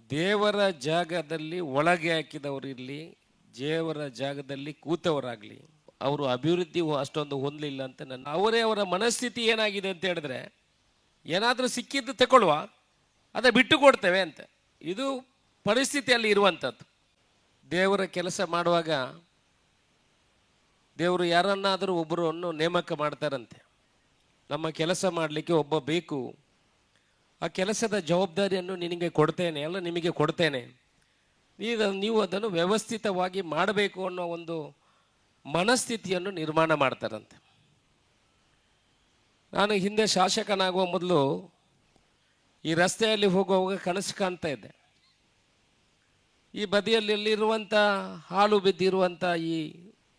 ದೇವರ ಜಾಗದಲ್ಲಿ ಒಳಗೆ ಹಾಕಿದವರು ಇರಲಿ, ದೇವರ ಜಾಗದಲ್ಲಿ ಕೂತವರಾಗಲಿ, ಅವರು ಅಭಿವೃದ್ಧಿ ಅಷ್ಟೊಂದು ಹೊಂದಲಿಲ್ಲ ಅಂತ ಅವರ ಮನಸ್ಥಿತಿ ಏನಾಗಿದೆ ಅಂತ ಹೇಳಿದ್ರೆ, ಏನಾದರೂ ಸಿಕ್ಕಿದ್ದು ತಗೊಳ್ಳುವ, ಅದ ಬಿಟ್ಟು ಕೊಡ್ತೇವೆ ಅಂತ. ಇದು ಪರಿಸ್ಥಿತಿಯಲ್ಲಿ ಇರುವಂಥದ್ದು. ದೇವರ ಕೆಲಸ ಮಾಡುವಾಗ ದೇವರು ಯಾರನ್ನಾದರೂ ಒಬ್ಬರನ್ನು ನೇಮಕ ಮಾಡ್ತಾರಂತೆ. ನಮ್ಮ ಕೆಲಸ ಮಾಡಲಿಕ್ಕೆ ಒಬ್ಬ ಬೇಕು, ಆ ಕೆಲಸದ ಜವಾಬ್ದಾರಿಯನ್ನು ನಿನಗೆ ಕೊಡ್ತೇನೆ, ಅಲ್ಲ ನಿಮಗೆ ಕೊಡ್ತೇನೆ, ನೀವು ಅದನ್ನು ವ್ಯವಸ್ಥಿತವಾಗಿ ಮಾಡಬೇಕು ಅನ್ನೋ ಒಂದು ಮನಸ್ಥಿತಿಯನ್ನು ನಿರ್ಮಾಣ ಮಾಡ್ತಾರಂತೆ. ನಾನು ಹಿಂದೆ ಶಾಸಕನಾಗುವ ಮೊದಲು ಈ ರಸ್ತೆಯಲ್ಲಿ ಹೋಗುವಾಗ ಕನಸು ಕಾಣ್ತಾ ಇದ್ದೆ. ಈ ಬದಿಯಲ್ಲಿರುವಂಥ ಹಾಳು ಬಿದ್ದಿರುವಂಥ ಈ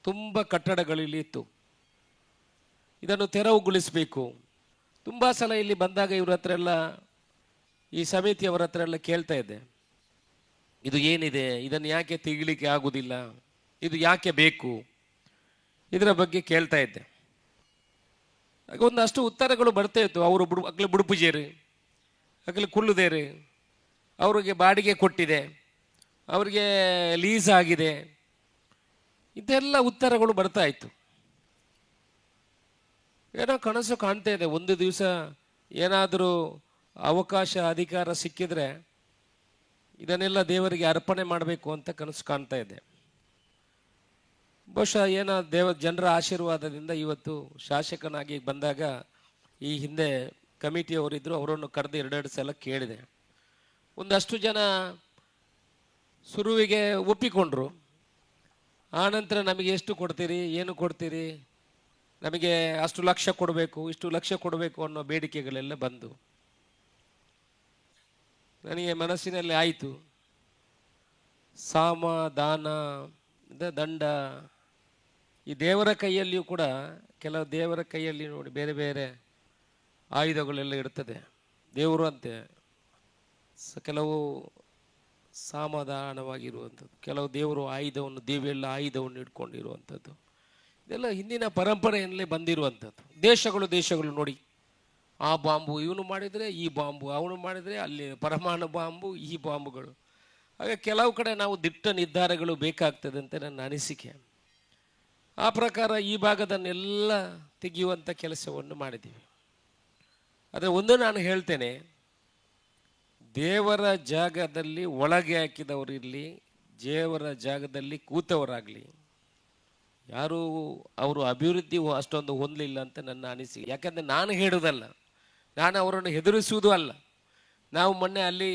ತುಂಬ ಕಟ್ಟಡಗಳಿಲ್ಲಿ ಇತ್ತು, ಇದನ್ನು ತೆರವುಗೊಳಿಸಬೇಕು. ತುಂಬ ಸಲ ಇಲ್ಲಿ ಬಂದಾಗ ಇವ್ರ ಹತ್ರ ಎಲ್ಲ, ಈ ಸಮಿತಿಯವರ ಹತ್ರ ಎಲ್ಲ ಕೇಳ್ತಾ ಇದ್ದೆ, ಇದು ಏನಿದೆ, ಇದನ್ನು ಯಾಕೆ ತೆಗಿಲಿಕ್ಕೆ ಆಗುವುದಿಲ್ಲ, ಇದು ಯಾಕೆ ಬೇಕು, ಇದರ ಬಗ್ಗೆ ಕೇಳ್ತಾ ಇದ್ದೆ. ಆಗ ಒಂದಷ್ಟು ಉತ್ತರಗಳು ಬರ್ತಾ ಇತ್ತು. ಅವರು ಅಗ್ಲು ಬುಡುಪುಜೇರು, ಅಗ್ಲು ಕುಳ್ಳುದೇರು, ಅವರಿಗೆ ಬಾಡಿಗೆ ಕೊಟ್ಟಿದೆ, ಅವರಿಗೆ ಲೀಸ್ ಆಗಿದೆ, ಇದೆಲ್ಲ ಉತ್ತರಗಳು ಬರ್ತಾ ಇತ್ತು. ಏನೋ ಕನಸು ಕಾಣ್ತಾ ಇದೆ, ಒಂದು ದಿವಸ ಏನಾದರೂ ಅವಕಾಶ ಅಧಿಕಾರ ಸಿಕ್ಕಿದ್ರೆ ಇದನ್ನೆಲ್ಲ ದೇವರಿಗೆ ಅರ್ಪಣೆ ಮಾಡಬೇಕು ಅಂತ ಕನಸು ಕಾಣ್ತಾ ಇದೆ. ಬಹುಶಃ ಜನರ ಆಶೀರ್ವಾದದಿಂದ ಇವತ್ತು ಶಾಸಕನಾಗಿ ಬಂದಾಗ, ಈ ಹಿಂದೆ ಕಮಿಟಿಯವರಿದ್ದರು, ಅವರನ್ನು ಕರೆದು ಎರಡೆರಡು ಸಲ ಕೇಳಿದೆ. ಒಂದಷ್ಟು ಜನ ಶುರುವಿಗೆ ಒಪ್ಪಿಕೊಂಡ್ರು. ಆನಂತರ ನಮಗೆ ಎಷ್ಟು ಕೊಡ್ತೀರಿ, ಏನು ಕೊಡ್ತೀರಿ, ನಮಗೆ ಅಷ್ಟು ಲಕ್ಷ ಕೊಡಬೇಕು, ಇಷ್ಟು ಲಕ್ಷ ಕೊಡಬೇಕು ಅನ್ನೋ ಬೇಡಿಕೆಗಳೆಲ್ಲ ಬಂದು ನನಗೆ ಮನಸ್ಸಿನಲ್ಲಿ ಆಯಿತು, ಸಾಮ ದಾನ ದಂಡ ಈ ದೇವರ ಕೈಯಲ್ಲಿಯೂ ಕೂಡ, ಕೆಲವು ದೇವರ ಕೈಯಲ್ಲಿ ನೋಡಿ ಬೇರೆ ಬೇರೆ ಆಯುಧಗಳೆಲ್ಲ ಇರ್ತದೆ. ದೇವರು ಅಂತೆ ಕೆಲವು ಸಮಾಧಾನವಾಗಿರುವಂಥದ್ದು, ಕೆಲವು ದೇವರು ಆಯುಧವನ್ನು, ದೇವೆಲ್ಲ ಆಯುಧವನ್ನು ಇಟ್ಕೊಂಡಿರುವಂಥದ್ದು. ಇದೆಲ್ಲ ಹಿಂದಿನ ಪರಂಪರೆಯಲ್ಲೇ ಬಂದಿರುವಂಥದ್ದು. ದೇಶಗಳು ನೋಡಿ, ಆ ಬಾಂಬು ಇವನು ಮಾಡಿದರೆ, ಈ ಬಾಂಬು ಅವನು ಮಾಡಿದರೆ, ಅಲ್ಲಿ ಪರಮಾಣು ಬಾಂಬು, ಈ ಬಾಂಬುಗಳು. ಹಾಗೆ ಕೆಲವು ಕಡೆ ನಾವು ದಿಟ್ಟ ನಿರ್ಧಾರಗಳು ಬೇಕಾಗ್ತದೆ ಅಂತ ನನ್ನ ಅನಿಸಿಕೆ. ಆ ಪ್ರಕಾರ ಈ ಭಾಗದನ್ನೆಲ್ಲ ತೆಗೆಯುವಂಥ ಕೆಲಸವನ್ನು ಮಾಡಿದ್ದೀವಿ. ಆದರೆ ಒಂದು ನಾನು ಹೇಳ್ತೇನೆ, ದೇವರ ಜಾಗದಲ್ಲಿ ಒಳಗೆ ಹಾಕಿದವರು ಇರಲಿ, ದೇವರ ಜಾಗದಲ್ಲಿ ಕೂತವರಾಗಲಿ, ಯಾರೂ ಅವರು ಅಭಿವೃದ್ಧಿ ಅಷ್ಟೊಂದು ಹೊಂದಲಿಲ್ಲ ಅಂತ ನನ್ನ ಅನಿಸಿಕೆ. ಯಾಕಂದರೆ ನಾನು ಹೇಳೋದಲ್ಲ, ನಾನು ಅವರನ್ನು ಹೆದರಿಸುವುದೂ ಅಲ್ಲ. ನಾವು ಮೊನ್ನೆ ಅಲ್ಲಿ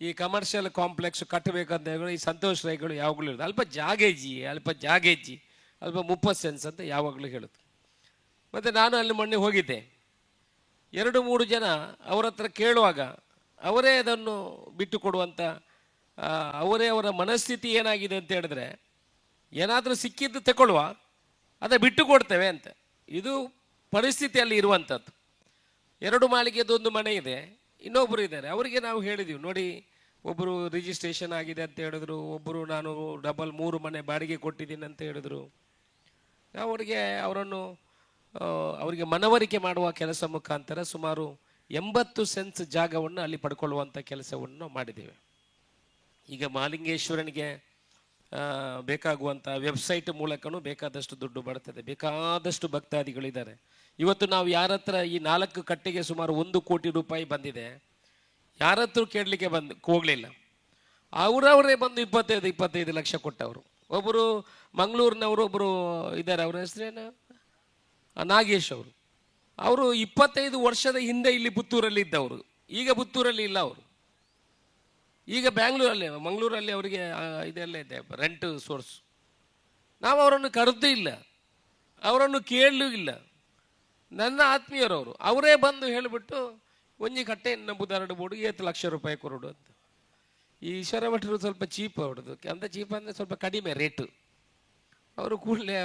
ಈ ಕಮರ್ಷಿಯಲ್ ಕಾಂಪ್ಲೆಕ್ಸ್ ಕಟ್ಟಬೇಕಂತ ಹೇಳಿ ಈ ಸಂತೋಷ್ ರೈಗಳು ಯಾವಾಗಲೂ ಹೇಳೋದು, ಅಲ್ಪ ಜಾಗೇಜಿ ಅಲ್ಪ 30 ಸೆನ್ಸ್ ಅಂತ ಯಾವಾಗಲೂ ಹೇಳೋದು. ಮತ್ತು ನಾನು ಅಲ್ಲಿ ಮೊನ್ನೆ ಹೋಗಿದ್ದೆ. 2-3 ಜನ ಅವರ ಹತ್ರ ಕೇಳುವಾಗ ಅವರೇ ಅದನ್ನು ಬಿಟ್ಟು ಕೊಡುವಂಥ, ಅವರ ಮನಸ್ಥಿತಿ ಏನಾಗಿದೆ ಅಂತ ಹೇಳಿದ್ರೆ, ಏನಾದರೂ ಸಿಕ್ಕಿದ್ದು ತಗೊಳ್ಳುವ, ಅದ ಬಿಟ್ಟು ಕೊಡ್ತೇವೆ ಅಂತ. ಇದು ಪರಿಸ್ಥಿತಿಯಲ್ಲಿ ಇರುವಂಥದ್ದು. 2 ಮಾಳಿಗೆದೊಂದು ಮನೆ ಇದೆ, ಇನ್ನೊಬ್ಬರು ಇದ್ದಾರೆ. ಅವರಿಗೆ ನಾವು ಹೇಳಿದ್ದೀವಿ, ನೋಡಿ ಒಬ್ಬರು ರಿಜಿಸ್ಟ್ರೇಷನ್ ಆಗಿದೆ ಅಂತ ಹೇಳಿದ್ರು, ಒಬ್ಬರು ನಾನು ಡಬಲ್ 3 ಮನೆ ಬಾಡಿಗೆ ಕೊಟ್ಟಿದ್ದೀನಿ ಅಂತ ಹೇಳಿದ್ರು. ನಾವು ಅವರಿಗೆ ಮನವರಿಕೆ ಮಾಡುವ ಕೆಲಸ ಮುಖಾಂತರ ಸುಮಾರು 80 ಸೆನ್ಸ್ ಜಾಗವನ್ನು ಅಲ್ಲಿ ಪಡ್ಕೊಳ್ಳುವಂಥ ಕೆಲಸವನ್ನು ಮಾಡಿದ್ದೇವೆ. ಈಗ ಮಹಾಲಿಂಗೇಶ್ವರನಿಗೆ ಬೇಕಾಗುವಂಥ ವೆಬ್ಸೈಟ್ ಮೂಲಕನೂ ಬೇಕಾದಷ್ಟು ದುಡ್ಡು ಬರ್ತದೆ, ಬೇಕಾದಷ್ಟು ಭಕ್ತಾದಿಗಳಿದ್ದಾರೆ. ಇವತ್ತು ನಾವು ಯಾರ ಹತ್ರ ಈ 4 ಕಟ್ಟೆಗೆ ಸುಮಾರು 1 ಕೋಟಿ ರೂಪಾಯಿ ಬಂದಿದೆ, ಯಾರ ಹತ್ರ ಕೇಳಲಿಕ್ಕೆ ಹೋಗಲಿಲ್ಲ. ಅವರವರೇ ಬಂದು 25 ಲಕ್ಷ ಕೊಟ್ಟವರು. ಒಬ್ಬರು ಮಂಗಳೂರಿನವರು ಒಬ್ಬರು ಇದ್ದಾರೆ, ಅವರ ಹೆಸರೇನು ನಾಗೇಶ್ ಅವರು 25 ವರ್ಷದ ಹಿಂದೆ ಇಲ್ಲಿ ಪುತ್ತೂರಲ್ಲಿ ಇದ್ದವರು, ಈಗ ಪುತ್ತೂರಲ್ಲಿ ಇಲ್ಲ. ಅವರು ಈಗ ಬ್ಯಾಂಗ್ಳೂರಲ್ಲಿ, ಮಂಗಳೂರಲ್ಲಿ ಅವರಿಗೆ ಇದೆಲ್ಲ ಇದೆ, ರೆಂಟ್ ಸೋರ್ಸ್. ನಾವು ಅವರನ್ನು ಕರೆದೂ ಇಲ್ಲ, ಅವರನ್ನು ಕೇಳಲೂ ಇಲ್ಲ. ನನ್ನ ಆತ್ಮೀಯರವರು ಅವರೇ ಬಂದು ಹೇಳಿಬಿಟ್ಟು, ಒಂಜಿ ಕಟ್ಟೆ ನಂಬುದಾರಡು ಬೋಡು 7 ಲಕ್ಷ ರೂಪಾಯಿ ಕೊರಡು ಅಂತ. ಈ ಈಶ್ವರ ಭಟ್ರು ಸ್ವಲ್ಪ ಚೀಪ್ ಹೊಡೆದು, ಅಂತ ಚೀಪ್ ಅಂದರೆ ಸ್ವಲ್ಪ ಕಡಿಮೆ ರೇಟು. ಅವರು ಕೂಡಲೇ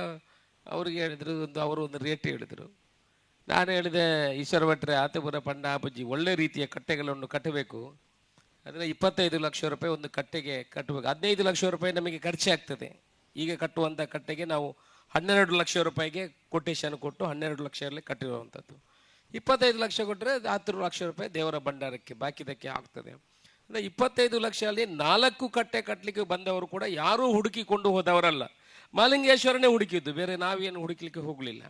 ಅವ್ರಿಗೆ ಹೇಳಿದರು, ಅವರು ಒಂದು ರೇಟ್ ಹೇಳಿದರು. ನಾನು ಹೇಳಿದೆ, ಈಶ್ವರ ಭಟ್ರೆ ಆತಪುರ ಪಂಡ ಅಪ್ಪಾಜಿ ಒಳ್ಳೆ ರೀತಿಯ ಕಟ್ಟೆಗಳನ್ನು ಕಟ್ಟಬೇಕು, ಅಂದರೆ 25 ಲಕ್ಷ ರೂಪಾಯಿ ಒಂದು ಕಟ್ಟೆಗೆ ಕಟ್ಟಬೇಕು. 15 ಲಕ್ಷ ರೂಪಾಯಿ ನಮಗೆ ಖರ್ಚಾಗ್ತದೆ. ಈಗ ಕಟ್ಟುವಂಥ ಕಟ್ಟೆಗೆ ನಾವು 12 ಲಕ್ಷ ರೂಪಾಯಿಗೆ ಕೊಟೇಶನ್ ಕೊಟ್ಟು 12 ಲಕ್ಷದಲ್ಲಿ ಕಟ್ಟಿರುವಂಥದ್ದು. 25 ಲಕ್ಷ ಕೊಟ್ಟರೆ 10 ಲಕ್ಷ ರೂಪಾಯಿ ದೇವರ ಭಂಡಾರಕ್ಕೆ ಬಾಕಿದಕ್ಕೆ ಆಗ್ತದೆ. 25 ಲಕ್ಷ ಅಲ್ಲಿ 4 ಕಟ್ಟೆ ಕಟ್ಟಲಿಕ್ಕೆ ಬಂದವರು ಕೂಡ ಯಾರೂ ಹುಡುಕಿಕೊಂಡು ಹೋದವರಲ್ಲ, ಮಾಲಿಂಗೇಶ್ವರನೇ ಹುಡುಕಿದ್ದು, ಬೇರೆ ನಾವೇನು ಹುಡುಕ್ಲಿಕ್ಕೆ ಹೋಗಲಿಲ್ಲ.